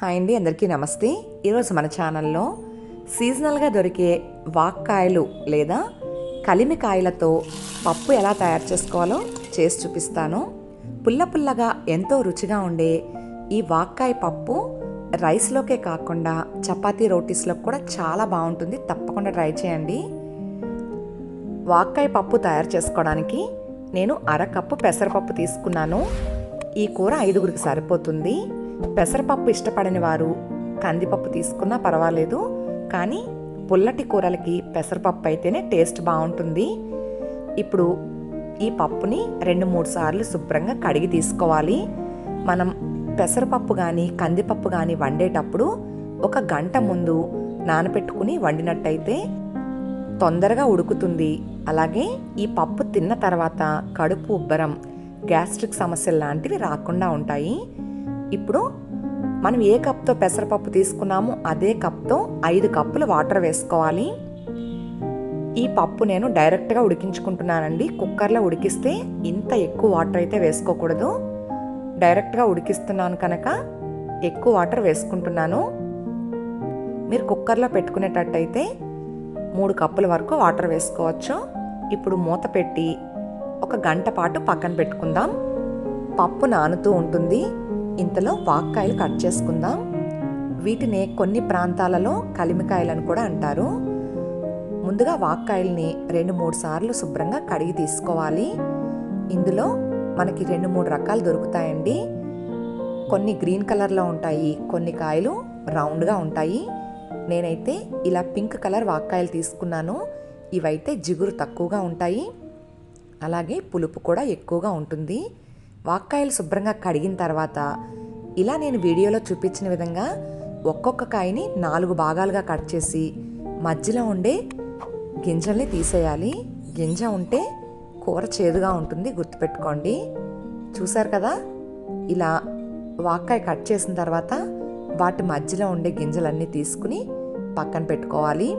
Hi అండి, అందరికీ నమస్తే. ఈరోజు మన ఛానల్లో సీజనల్గా దొరికే వాక్కాయలు లేదా కలిమికాయలతో పప్పు ఎలా తయారు చేసుకోవాలో చేసి చూపిస్తాను. పుల్ల పుల్లగా ఎంతో రుచిగా ఉండే ఈ వాక్కాయ పప్పు రైస్లోకే కాకుండా చపాతీ రోటీస్లో కూడా చాలా బాగుంటుంది. తప్పకుండా ట్రై చేయండి. వాక్కాయ పప్పు తయారు చేసుకోవడానికి నేను అరకప్పు పెసరపప్పు తీసుకున్నాను. ఈ కూర 5గురికి సరిపోతుంది. పెసరపప్పు ఇష్టపడని వారు కందిపప్పు తీసుకున్నా పర్వాలేదు, కానీ పుల్లటి కూరలకి పెసరపప్పు అయితేనే టేస్ట్ బాగుంటుంది. ఇప్పుడు ఈ పప్పుని 2-3 సార్లు శుభ్రంగా కడిగి తీసుకోవాలి. మనం పెసరపప్పు కానీ కందిపప్పు కానీ వండేటప్పుడు 1 గంట ముందు నానబెట్టుకుని వండినట్టయితే తొందరగా ఉడుకుతుంది. అలాగే ఈ పప్పు తిన్న తర్వాత కడుపు ఉబ్బరం, గ్యాస్ట్రిక్ సమస్యలు లాంటివి రాకుండా ఉంటాయి. ఇప్పుడు మనం ఏ కప్తో పెసరపప్పు తీసుకున్నామో అదే కప్తో 5 కప్పులు వాటర్ వేసుకోవాలి. ఈ పప్పు నేను డైరెక్ట్గా ఉడికించుకుంటున్నానండి. కుక్కర్లో ఉడికిస్తే ఇంత ఎక్కువ వాటర్ అయితే వేసుకోకూడదు. డైరెక్ట్గా ఉడికిస్తున్నాను కనుక ఎక్కువ వాటర్ వేసుకుంటున్నాను. మీరు కుక్కర్లో పెట్టుకునేటట్టయితే 3 కప్పుల వరకు వాటర్ వేసుకోవచ్చు. ఇప్పుడు మూత పెట్టి 1 గంట పాటు పక్కన పెట్టుకుందాం. పప్పు నానుతూ ఉంటుంది. ఇంతలో వాక్కాయలు కట్ చేసుకుందాం. వీటిని కొన్ని ప్రాంతాలలో కలిమికాయలను కూడా అంటారు. ముందుగా వాక్కాయల్ని 2-3 సార్లు శుభ్రంగా కడిగి తీసుకోవాలి. ఇందులో మనకి 2-3 రకాలు దొరుకుతాయండి. కొన్ని గ్రీన్ కలర్లో ఉంటాయి, కొన్ని కాయలు రౌండ్గా ఉంటాయి. నేనైతే ఇలా పింక్ కలర్ వాక్కాయలు తీసుకున్నాను. ఇవైతే జిగురు తక్కువగా ఉంటాయి, అలాగే పులుపు కూడా ఎక్కువగా ఉంటుంది. వాక్కాయలు శుభ్రంగా కడిగిన తర్వాత ఇలా నేను వీడియోలో చూపించిన విధంగా ఒక్కొక్క కాయని 4 భాగాలుగా కట్ చేసి మధ్యలో ఉండే గింజల్ని తీసేయాలి. గింజ ఉంటే కూర చేదుగా ఉంటుంది, గుర్తుపెట్టుకోండి. చూసారు కదా, ఇలా వాక్కాయ కట్ చేసిన తర్వాత వాటి మధ్యలో ఉండే గింజలన్నీ తీసుకుని పక్కన పెట్టుకోవాలి.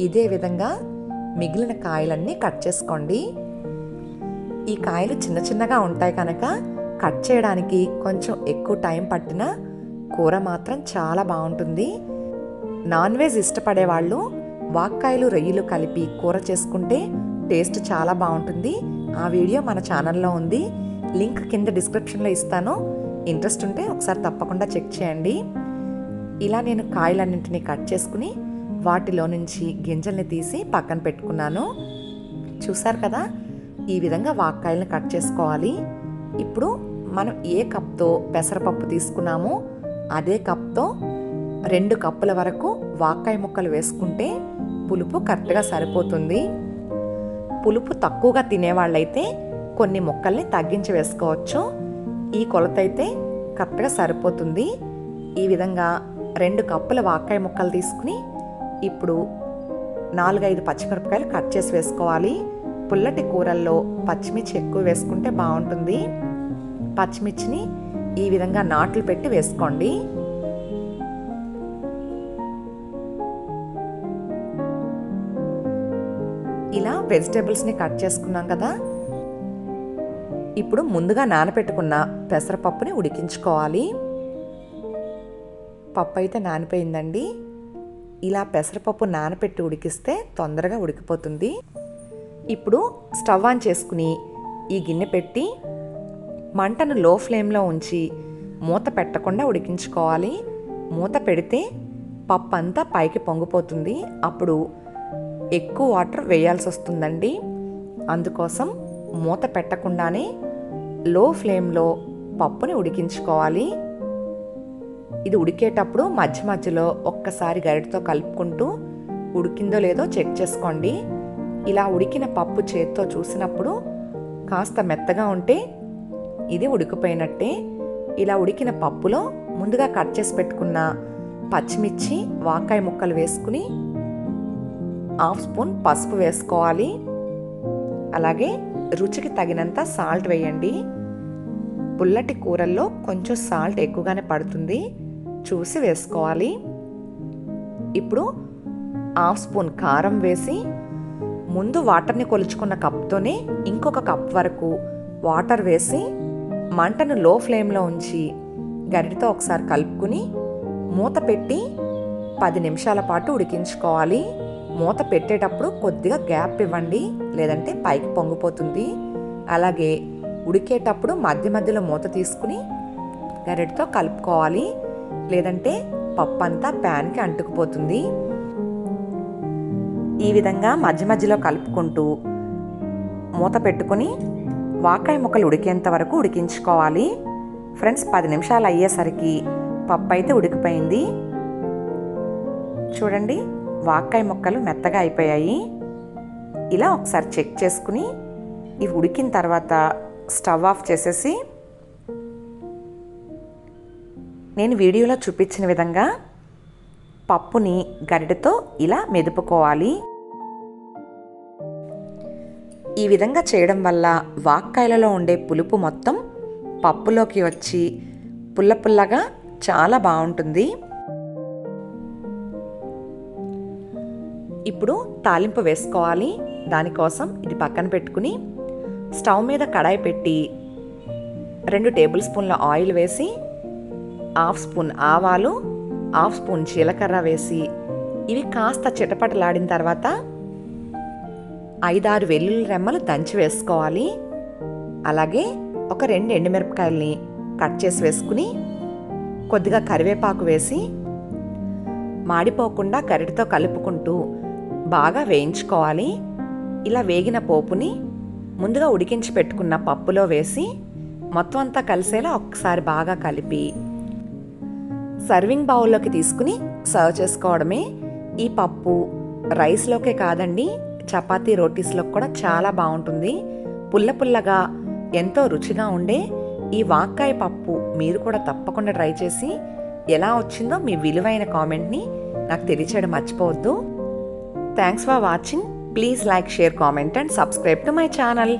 ఇదే విధంగా మిగిలిన కాయలన్నీ కట్ చేసుకోండి. ఈ కాయలు చిన్న చిన్నగా ఉంటాయి కనుక కట్ చేయడానికి కొంచెం ఎక్కువ టైం పట్టినా కూర మాత్రం చాలా బాగుంటుంది. నాన్ వెజ్ ఇష్టపడే వాళ్ళు వాక్కాయలు రొయ్యలు కలిపి కూర చేసుకుంటే టేస్ట్ చాలా బాగుంటుంది. ఆ వీడియో మన ఛానల్లో ఉంది. లింక్ కింద డిస్క్రిప్షన్లో ఇస్తాను. ఇంట్రెస్ట్ ఉంటే ఒకసారి తప్పకుండా చెక్ చేయండి. ఇలా నేను కాయలన్నింటినీ కట్ చేసుకుని వాటిలో నుంచి గింజల్ని తీసి పక్కన పెట్టుకున్నాను. చూసారు కదా, ఈ విధంగా వాక్కాయలను కట్ చేసుకోవాలి. ఇప్పుడు మనం ఏ కప్తో పెసరపప్పు తీసుకున్నామో అదే కప్తో 2 కప్పుల వరకు వాక్కాయ ముక్కలు వేసుకుంటే పులుపు కరెక్ట్గా సరిపోతుంది. పులుపు తక్కువగా తినేవాళ్ళైతే కొన్ని ముక్కల్ని తగ్గించి వేసుకోవచ్చు. ఈ కొలత అయితే కరెక్ట్గా సరిపోతుంది. ఈ విధంగా 2 కప్పుల వాక్కాయ ముక్కలు తీసుకుని ఇప్పుడు 4-5 పచ్చిమిరపకాయలు కట్ చేసి వేసుకోవాలి. పుల్లటి కూరల్లో పచ్చిమిర్చి ఎక్కువ వేసుకుంటే బాగుంటుంది. పచ్చిమిర్చిని ఈ విధంగా నాట్లు పెట్టి వేసుకోండి. ఇలా వెజిటేబుల్స్ని కట్ చేసుకున్నాం కదా, ఇప్పుడు ముందుగా నానబెట్టుకున్న పెసరపప్పుని ఉడికించుకోవాలి. పప్పు అయితే నానిపోయిందండి. ఇలా పెసరపప్పు నానబెట్టి ఉడికిస్తే తొందరగా ఉడికిపోతుంది. ఇప్పుడు స్టవ్ ఆన్ చేసుకుని ఈ గిన్నె పెట్టి మంటను లో ఫ్లేమ్లో ఉంచి మూత పెట్టకుండా ఉడికించుకోవాలి. మూత పెడితే పప్పు అంతా పైకి పొంగిపోతుంది. అప్పుడు ఎక్కువ వాటర్ వేయాల్సి వస్తుందండి. అందుకోసం మూత పెట్టకుండానే లో ఫ్లేమ్లో పప్పుని ఉడికించుకోవాలి. ఇది ఉడికేటప్పుడు మధ్య మధ్యలో ఒక్కసారి గరిటతో కలుపుకుంటూ ఉడికిందో లేదో చెక్ చేసుకోండి. ఇలా ఉడికిన పప్పు చేత్తో చూసినప్పుడు కాస్త మెత్తగా ఉంటే ఇది ఉడికిపోయినట్టే. ఇలా ఉడికిన పప్పులో ముందుగా కట్ చేసి పెట్టుకున్న పచ్చిమిర్చి, వాక్కాయ ముక్కలు వేసుకుని 1/2 స్పూన్ పసుపు వేసుకోవాలి. అలాగే రుచికి తగినంత సాల్ట్ వేయండి. పుల్లటి కూరల్లో కొంచెం సాల్ట్ ఎక్కువగానే పడుతుంది, చూసి వేసుకోవాలి. ఇప్పుడు 1/2 స్పూన్ కారం వేసి ముందు వాటర్ని కొలుచుకున్న కప్తోనే ఇంకొక కప్ వరకు వాటర్ వేసి మంటను లో ఫ్లేమ్లో ఉంచి గరిటతో ఒకసారి కలుపుకుని మూత పెట్టి 10 నిమిషాల పాటు ఉడికించుకోవాలి. మూత పెట్టేటప్పుడు కొద్దిగా గ్యాప్ ఇవ్వండి, లేదంటే పైకి పొంగిపోతుంది. అలాగే ఉడికేటప్పుడు మధ్య మధ్యలో మూత తీసుకుని గరిటెతో కలుపుకోవాలి, లేదంటే పప్పు అంతా ప్యాన్కి అంటుకుపోతుంది. ఈ విధంగా మధ్య మధ్యలో కలుపుకుంటూ మూత పెట్టుకుని వాకాయ ముక్కలు ఉడికేంత వరకు ఉడికించుకోవాలి. ఫ్రెండ్స్, 10 నిమిషాలు అయ్యేసరికి పప్పు అయితే ఉడికిపోయింది. చూడండి, వాకాయ ముక్కలు మెత్తగా అయిపోయాయి. ఇలా ఒకసారి చెక్ చేసుకుని ఇవి ఉడికిన తర్వాత స్టవ్ ఆఫ్ చేసేసి నేను వీడియోలో చూపించిన విధంగా పప్పుని గరిటెతో ఇలా మెదుపుకోవాలి. ఈ విధంగా చేయడం వల్ల వాక్కాయలలో ఉండే పులుపు మొత్తం పప్పులోకి వచ్చి పుల్ల పుల్లగా చాలా బాగుంటుంది. ఇప్పుడు తాలింపు వేసుకోవాలి. దానికోసం ఇది పక్కన పెట్టుకుని స్టవ్ మీద కడాయి పెట్టి 2 టేబుల్ స్పూన్ల ఆయిల్ వేసి 1/2 స్పూన్ ఆవాలు, 1/2 స్పూన్ జీలకర్ర వేసి ఇవి కాస్త చిటపటలాడిన తర్వాత 5-6 వెల్లుల్లి రెమ్మలు దంచి వేసుకోవాలి. అలాగే ఒక 2 ఎండుమిరపకాయల్ని కట్ చేసి వేసుకుని కొద్దిగా కరివేపాకు వేసి మాడిపోకుండా గరిటెతో కలుపుకుంటూ బాగా వేయించుకోవాలి. ఇలా వేగిన పోపుని ముందుగా ఉడికించి పెట్టుకున్న పప్పులో వేసి మొత్తం అంతా కలిసేలా ఒక్కసారి బాగా కలిపి సర్వింగ్ బౌల్లోకి తీసుకుని సర్వ్ చేసుకోవడమే. ఈ పప్పు రైస్లోకే కాదండి, చపాతీ రోటీస్లోకి కూడా చాలా బాగుంటుంది. పుల్ల పుల్లగా ఎంతో రుచిగా ఉండే ఈ వాక్కాయ పప్పు మీరు కూడా తప్పకుండా ట్రై చేసి ఎలా వచ్చిందో మీ విలువైన కామెంట్ని నాకు తెలియచేయడం మర్చిపోవద్దు. Thanks for watching. Please like, share, comment and subscribe to my channel.